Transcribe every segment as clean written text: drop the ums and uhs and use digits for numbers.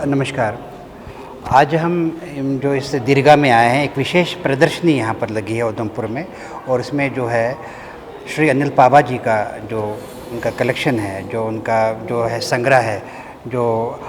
नमस्कार। आज हम जो इस दीर्घा में आए हैं, एक विशेष प्रदर्शनी यहाँ पर लगी है उधमपुर में, और इसमें जो है श्री अनिल पाबा जी का जो उनका कलेक्शन है, जो उनका जो है संग्रह है, जो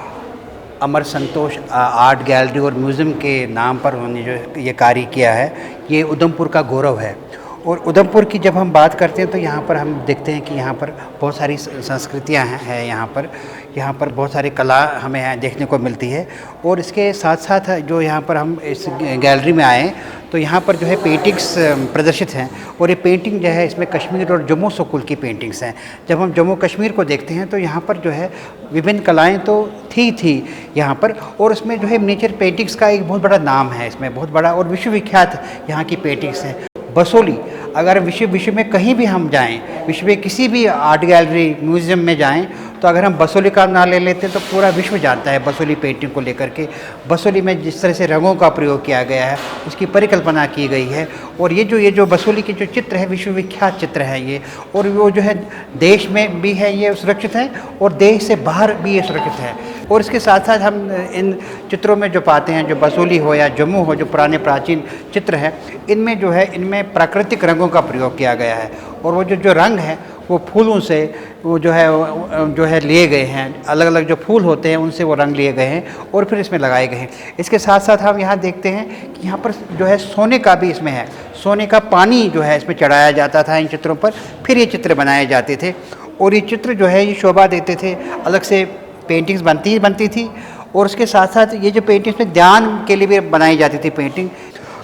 अमर संतोष आर्ट गैलरी और म्यूज़ियम के नाम पर उन्होंने जो ये कार्य किया है, ये उधमपुर का गौरव है। और उधमपुर की जब हम बात करते हैं तो यहाँ पर हम देखते हैं कि यहाँ पर बहुत सारी संस्कृतियाँ हैं यहाँ पर बहुत सारी कला हमें यहाँ देखने को मिलती है। और इसके साथ साथ जो यहाँ पर हम इस गैलरी में आए तो यहाँ पर जो है पेंटिंग्स प्रदर्शित हैं, और ये पेंटिंग जो है इसमें कश्मीर और जम्मू स्कूल की पेंटिंग्स हैं। जब हम जम्मू कश्मीर को देखते हैं तो यहाँ पर जो है विभिन्न कलाएँ तो थी यहाँ पर, और उसमें जो है मिनिएचर पेंटिंग्स का एक बहुत बड़ा नाम है, इसमें बहुत बड़ा और विश्वविख्यात यहाँ की पेंटिंग्स हैं। बसोली, अगर विश्व में कहीं भी हम जाएं, विश्व में किसी भी आर्ट गैलरी म्यूज़ियम में जाएं, तो अगर हम बसोली का नाम ले लेते हैं तो पूरा विश्व जानता है बसोली पेंटिंग को लेकर के। बसोली में जिस तरह से रंगों का प्रयोग किया गया है, उसकी परिकल्पना की गई है, और ये जो बसोली के जो चित्र है, विश्वविख्यात चित्र है ये, और वो जो है देश में भी है ये सुरक्षित है, और देश से बाहर भी ये सुरक्षित है। और इसके साथ साथ हम इन चित्रों में जो पाते हैं, जो बसोली हो या जम्मू हो, जो पुराने प्राचीन चित्र हैं, इनमें जो है इनमें प्राकृतिक रंगों का प्रयोग किया गया है, और वो जो रंग है वो फूलों से वो जो है लिए गए हैं, अलग अलग जो फूल होते हैं उनसे वो रंग लिए गए हैं और फिर इसमें लगाए गए हैं। इसके साथ साथ हम यहाँ देखते हैं कि यहाँ पर जो है सोने का भी इसमें है, सोने का पानी जो है इसमें चढ़ाया जाता था इन चित्रों पर, फिर ये चित्र बनाए जाते थे, और ये चित्र जो है ये शोभा देते थे, अलग से पेंटिंग्स बनती थी। और उसके साथ साथ ये जो पेंटिंग्स में ध्यान के लिए भी बनाई जाती थी पेंटिंग।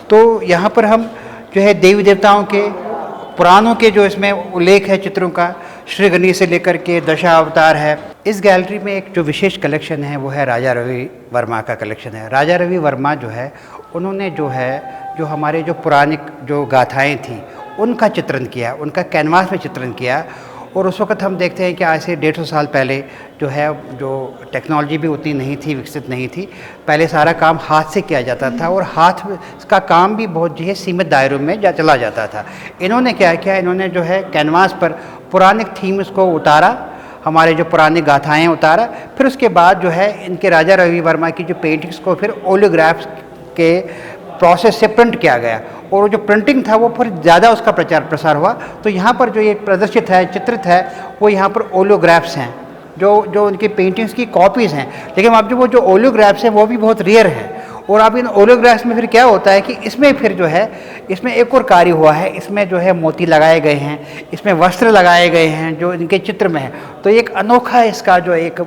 तो यहाँ पर हम जो है देवी देवताओं के पुराणों के जो इसमें उल्लेख है चित्रों का, श्री गणेश से लेकर के दशावतार है। इस गैलरी में एक जो विशेष कलेक्शन है वो है राजा रवि वर्मा का कलेक्शन है। राजा रवि वर्मा जो है उन्होंने जो हमारे जो पुरानी जो गाथाएँ थी उनका चित्रण किया, उनका कैनवास में चित्रण किया। और उस वक़्त हम देखते हैं कि आज से 150 साल पहले जो टेक्नोलॉजी भी उतनी नहीं थी, विकसित नहीं थी। पहले सारा काम हाथ से किया जाता था, और हाथ का काम भी बहुत जो है सीमित दायरों में चला जाता था। इन्होंने क्या किया, इन्होंने जो है कैनवास पर पुराने थीम्स को उतारा, हमारे जो पुरानी गाथाएँ उतारा, फिर उसके बाद जो है इनके राजा रवि वर्मा की जो पेंटिंग्स को फिर ओलियोग्राफ्स के प्रोसेस से प्रिंट किया गया, और जो प्रिंटिंग था वो फिर ज़्यादा उसका प्रचार प्रसार हुआ। तो यहाँ पर जो ये प्रदर्शित है, चित्रित है, वो यहाँ पर ओलियोग्राफ्स हैं, जो उनकी पेंटिंग्स की कॉपीज़ हैं। लेकिन अब वो जो ओलियोग्राफ्स हैं वो भी बहुत रेयर है। और अब इन ओलियोग्राफ्स में फिर क्या होता है कि इसमें फिर जो है इसमें एक और कार्य हुआ है, इसमें जो है मोती लगाए गए हैं, इसमें वस्त्र लगाए गए हैं जो इनके चित्र में है। तो एक अनोखा इसका जो एक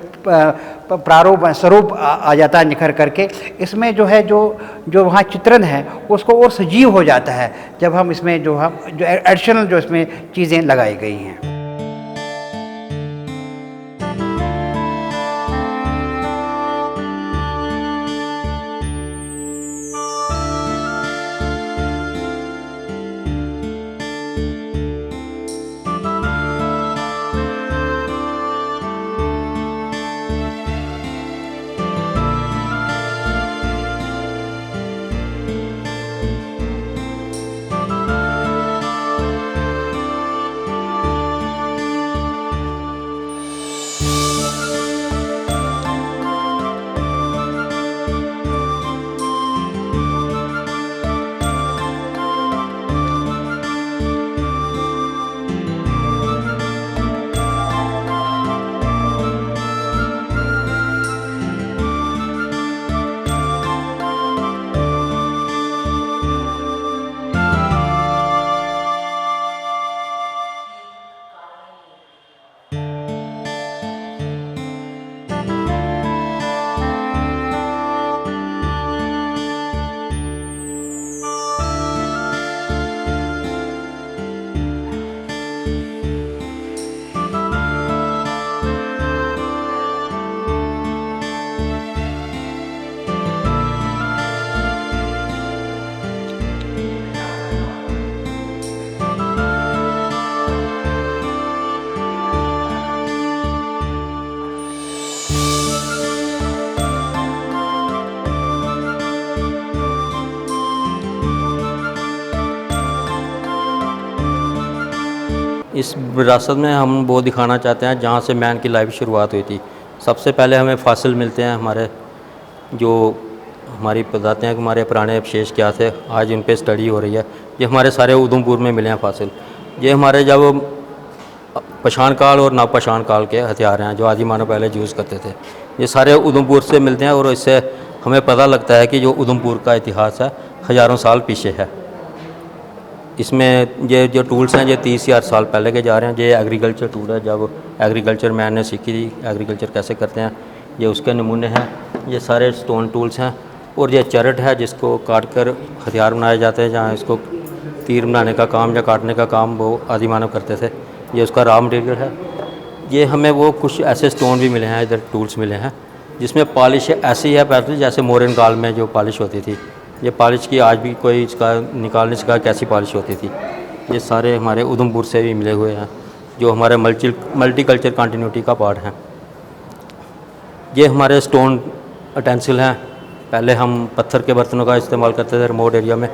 प्रारूप स्वरूप आ जाता है निखर करके। इसमें जो है जो वहाँ चित्रण है उसको और सजीव हो जाता है जब हम इसमें जो एडिशनल जो इसमें चीज़ें लगाई गई हैं। इस विरासत में हम वो दिखाना चाहते हैं जहाँ से मैन की लाइफ शुरुआत हुई थी। सबसे पहले हमें फासिल मिलते हैं हमारे जो हमारी बताते हैं कि हमारे पुराने अवशेष क्या थे, आज इन पे स्टडी हो रही है। ये हमारे सारे उधमपुर में मिले हैं फासिल। ये हमारे जब पशान काल और नवपशान काल के हथियार हैं जो आदि मानव पहले यूज़ करते थे। ये सारे उधमपुर से मिलते हैं और इससे हमें पता लगता है कि जो उधमपुर का इतिहास है हज़ारों साल पीछे है। इसमें ये जो टूल्स हैं ये 30,000 साल पहले के जा रहे हैं। ये एग्रीकल्चर टूल है, जब एग्रीकल्चर मैन ने सीखी थी एग्रीकल्चर कैसे करते हैं, ये उसके नमूने हैं। ये सारे स्टोन टूल्स हैं और ये चरट है जिसको काट कर हथियार बनाए जाते हैं, जहाँ इसको तीर बनाने का काम या काटने का काम वो आदि मानव करते थे। ये उसका रॉ मटेरियल है। ये हमें वो कुछ ऐसे स्टोन भी मिले हैं, इधर टूल्स मिले हैं जिसमें पॉलिश ऐसी है पहले जैसे मौर्यन काल में जो पॉलिश होती थी। ये पॉलिश की आज भी कोई इसका निकाल नहीं सका कैसी पॉलिश होती थी। ये सारे हमारे उधमपुर से भी मिले हुए हैं जो हमारे मल्टीकल्चर कंटिन्यूटी का पार्ट हैं। ये हमारे स्टोन अटेंसिल हैं। पहले हम पत्थर के बर्तनों का इस्तेमाल करते थे रिमोट एरिया में,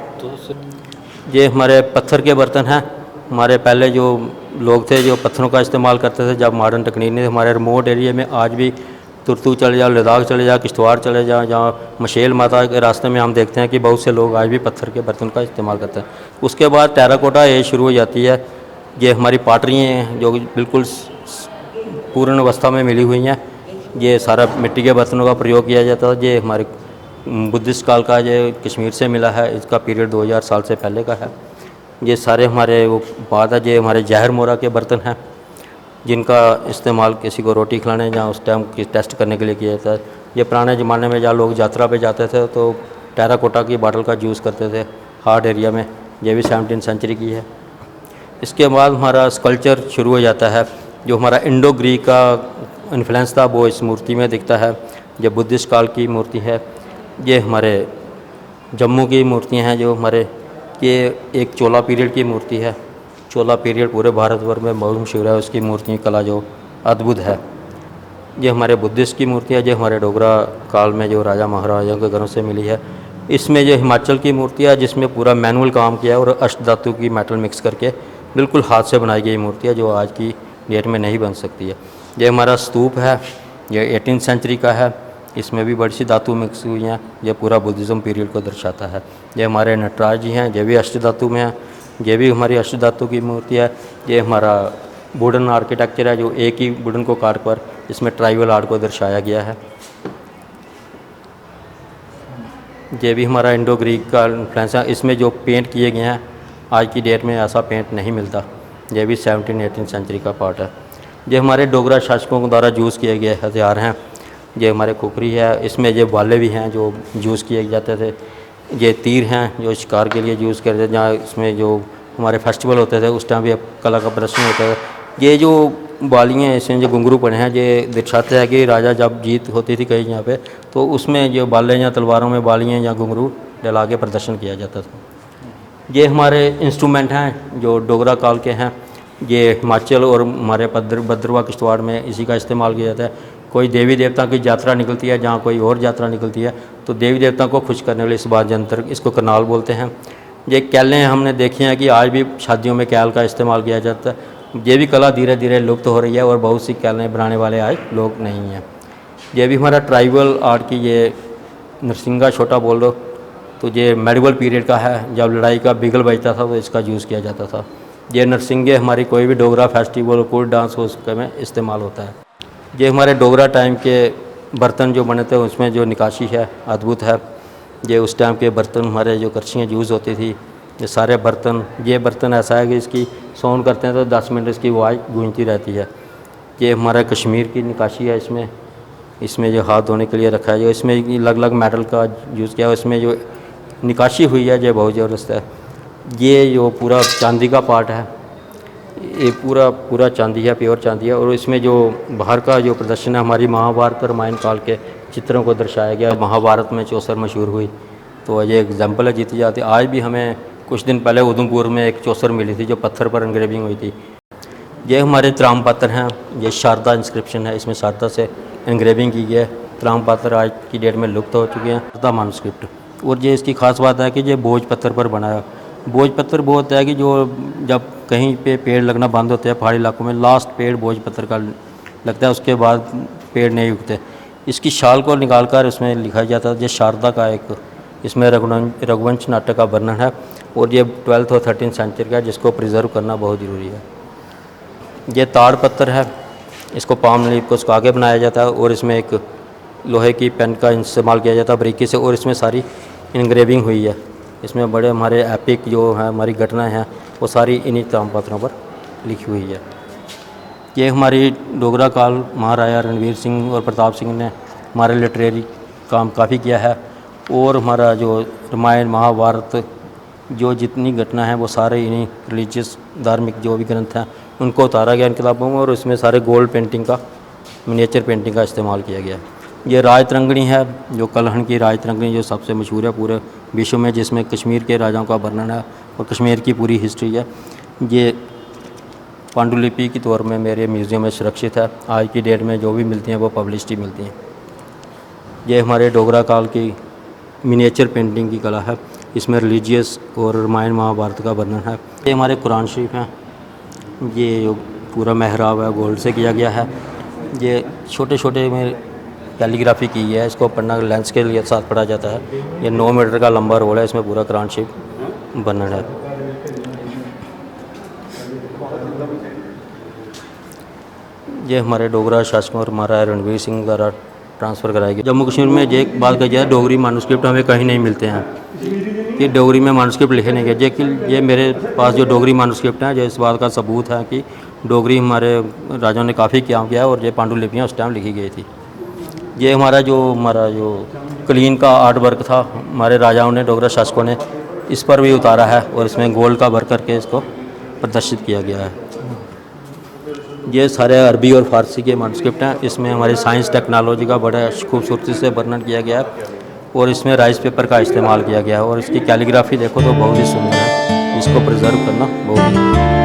ये हमारे पत्थर के बर्तन हैं। हमारे पहले जो लोग थे जो पत्थरों का इस्तेमाल करते थे जब मॉडर्न टेक्निक नहीं थी। हमारे रिमोट एरिया में आज भी तुर्तू चले जाओ, लद्दाख चले जाओ, किश्तवाड़ चले जाओ, जहाँ मशेल माता के रास्ते में हम देखते हैं कि बहुत से लोग आज भी पत्थर के बर्तन का इस्तेमाल करते हैं। उसके बाद टेराकोटा एज शुरू हो जाती है। ये हमारी पाटरी हैं जो बिल्कुल पूर्ण अवस्था में मिली हुई हैं। ये सारा मिट्टी के बर्तनों का प्रयोग किया जाता है। ये हमारे बुद्धिस्ट काल का ये कश्मीर से मिला है, इसका पीरियड 2000 साल से पहले का है। ये सारे हमारे वो बात है, ये हमारे जहर मोरा के बर्तन हैं जिनका इस्तेमाल किसी को रोटी खिलाने या उस टाइम की टेस्ट करने के लिए किया जाता है। ये पुराने ज़माने में जहाँ लोग यात्रा पे जाते थे तो टेराकोटा की बॉटल का यूज़ करते थे हार्ड एरिया में। ये भी 17वीं सेंचुरी की है। इसके बाद हमारा स्कल्पचर शुरू हो जाता है। जो हमारा इंडो ग्रीक का इन्फ्लुएंस था वो इस मूर्ति में दिखता है। ये बुद्धिस्ट काल की मूर्ति है। ये हमारे जम्मू की मूर्तियाँ हैं जो हमारे, ये एक चोला पीरियड की मूर्ति है। चोला पीरियड पूरे भारतवर्ष में बहुत मशहूर है, उसकी मूर्ति कला जो अद्भुत है। ये हमारे बुद्धिस्ट की मूर्ति है जो हमारे डोगरा काल में जो राजा महाराजाओं के घरों से मिली है। इसमें जो हिमाचल की मूर्ति है जिसमें पूरा मैनुअल काम किया है और अष्टधातु की मेटल मिक्स करके बिल्कुल हाथ से बनाई गई मूर्ति है जो आज की डेट में नहीं बन सकती है। ये हमारा स्तूप है, ये 18वीं सेंचुरी का है। इसमें भी बड़ी सी धातु मिक्स हुई हैं। ये पूरा बुद्धिज़्म पीरियड को दर्शाता है। ये हमारे नटराज जी हैं, ये भी अष्टधातु में हैं। ये भी हमारी अष्टधातु की मूर्ति है। ये हमारा वुडन आर्किटेक्चर है जो एक ही वुडन को काट कर इसमें ट्राइबल आर्ट को दर्शाया गया है। ये भी हमारा इंडो ग्रीक का इन्फ्लुएंस है। इसमें जो पेंट किए गए हैं आज की डेट में ऐसा पेंट नहीं मिलता। ये भी 17वीं-18वीं सेंचुरी का पार्ट है। ये हमारे डोगरा शासकों के द्वारा यूज़ किए गए हथियार हैं। ये हमारे खुखरी है, इसमें ये बाले भी हैं जो यूज़ किए जाते थे। ये तीर हैं जो शिकार के लिए यूज़ करते थे, जहाँ इसमें जो हमारे फेस्टिवल होते थे उस टाइम भी कला का प्रदर्शन होता था। ये जो बालियाँ हैं इसमें जो घुंघरू पड़े हैं ये दर्शाते हैं कि राजा जब जीत होती थी कहीं यहाँ पे तो उसमें जो बाले या तलवारों में बालियाँ या घुंघरू डला के प्रदर्शन किया जाता था। ये हमारे इंस्ट्रूमेंट हैं जो डोगरा काल के हैं। ये हिमाचल और हमारे भद्रवाह किश्तवाड़ में इसी का इस्तेमाल किया जाता है। कोई देवी देवता की यात्रा निकलती है, जहाँ कोई और यात्रा निकलती है तो देवी देवता को खुश करने वाले इस बात यंत्र इसको करनाल बोलते हैं। ये कैलें हमने देखी हैं कि आज भी शादियों में कैल का इस्तेमाल किया जाता है। ये भी कला धीरे धीरे लुप्त हो रही है और बहुत सी कैलें बनाने वाले आज लोग नहीं हैं। ये भी हमारा ट्राइबल आर्ट की ये नरसिंगा छोटा बोल दो तो ये मेडिवल पीरियड का है। जब लड़ाई का बिगल बजता था तो इसका यूज़ किया जाता था। ये नरसिंगे हमारी कोई भी डोगरा फेस्टिवल कोई डांस हो उसके में इस्तेमाल होता है। ये हमारे डोगरा टाइम के बर्तन जो बने थे उसमें जो निकाशी है अद्भुत है। ये उस टाइम के बर्तन हमारे जो करछियाँ यूज़ होती थी ये सारे बर्तन, ये बर्तन ऐसा है कि इसकी साउंड करते हैं तो 10 मिनट इसकी आवाज़ गूंजती रहती है। ये हमारा कश्मीर की निकाशी है। इसमें जो हाथ धोने के लिए रखा है, जो इसमें अलग अलग मेटल का यूज़ किया है, इसमें जो निकाशी हुई है ये बहुत ज़बरदस्त है। ये जो पूरा चांदी का पार्ट है, ये पूरा चांदी है, प्योर चांदी है। और इसमें जो बाहर का जो प्रदर्शन है हमारी महाभारत और रामायण काल के चित्रों को दर्शाया गया। महाभारत में चौसर मशहूर हुई तो ये एग्जाम्पल है जीती जाती। आज भी हमें कुछ दिन पहले उधमपुर में एक चौसर मिली थी जो पत्थर पर एंग्रेविंग हुई थी। ये हमारे त्रामपत्र हैं। ये शारदा इंस्क्रिप्शन है, इसमें शारदा से एंग्रेविंग की गई है। त्रामपत्र आज की डेट में लुप्त हो चुके हैं। शारदा मानस्क्रिप्ट। और ये इसकी खास बात है कि ये बोझ पत्थर पर बना है। बोझ पत्थर वो होता है कि जो जब कहीं पे पेड़ लगना बंद होते हैं पहाड़ी इलाकों में, लास्ट पेड़ बोझ पत्थर का लगता है, उसके बाद पेड़ नहीं उगते। इसकी शाल को निकालकर इसमें लिखा जाता है। ये शारदा का एक इसमें रघुवंश नाटक का वर्णन है और ये 12th और 13th सेंचुरी का है, जिसको प्रिजर्व करना बहुत ज़रूरी है। ये ताड़ पत्थर है, इसको पाम लीफ को इसको आगे बनाया जाता है और इसमें एक लोहे की पेन का इस्तेमाल किया जाता है बारीकी से, और इसमें सारी इनग्रेविंग हुई है। इसमें बड़े हमारे एपिक जो है हमारी घटनाएं हैं वो सारी इन्हीं ताम पत्थरों पर लिखी हुई है। ये हमारी डोगरा काल महाराजा रणवीर सिंह और प्रताप सिंह ने हमारे लिटरेरी काम काफ़ी किया है, और हमारा जो रामायण महाभारत जो जितनी घटना है वो सारे इन्हीं रिलीजियस धार्मिक जो भी ग्रंथ हैं उनको उतारा गया इन किताबों में, और इसमें सारे गोल्ड पेंटिंग का मिनिएचर पेंटिंग का इस्तेमाल किया गया। ये राजतरंगिणी है, जो कलहन की राजतरंगिणी जो सबसे मशहूर है पूरे विश्व में, जिसमें कश्मीर के राजाओं का वर्णन है और कश्मीर की पूरी हिस्ट्री है। ये पांडुलिपि के तौर में मेरे म्यूज़ियम में सुरक्षित है। आज की डेट में जो भी मिलती हैं वो पब्लिश्ड ही मिलती हैं। ये हमारे डोगरा काल की मिनिएचर पेंटिंग की कला है, इसमें रिलीजियस और रामायण महाभारत का वर्णन है। ये हमारे कुरान शरीफ हैं, ये जो पूरा मेहराब है गोल्ड से किया गया है। ये छोटे छोटे में कैलीग्राफी की है, इसको पढ़ना लेंस के लिए साथ पढ़ा जाता है। ये 9 मीटर का लंबा रोल है, इसमें पूरा कुरान शरीफ वर्णन है। ये हमारे डोगरा शासकों और महाराजा रणवीर सिंह द्वारा ट्रांसफ़र कराई गई। जम्मू कश्मीर में ये एक बात कही जाए, डोगरी मानूस्क्रिप्ट हमें कहीं नहीं मिलते हैं कि डोगरी में मानूस्क्रिप्ट लिखे नहीं गए, लेकिन ये मेरे पास जो डोगरी मानूस्क्रिप्ट हैं जो इस बात का सबूत है कि डोगरी हमारे राजाओं ने काफ़ी काम किया है और ये पांडुलिपियाँ उस टाइम लिखी गई थी। ये हमारा जो क्लीन का आर्ट वर्क था हमारे राजाओं ने, डोगरा शासकों ने इस पर भी उतारा है और इसमें गोल्ड का वर्क करके इसको प्रदर्शित किया गया है। ये सारे अरबी और फारसी के मैनुस्क्रिप्ट हैं, इसमें हमारी साइंस टेक्नोलॉजी का बड़ा खूबसूरती से वर्णन किया गया है और इसमें राइस पेपर का इस्तेमाल किया गया है, और इसकी कैलीग्राफी देखो तो बहुत ही सुंदर है। इसको प्रिजर्व करना बहुत ही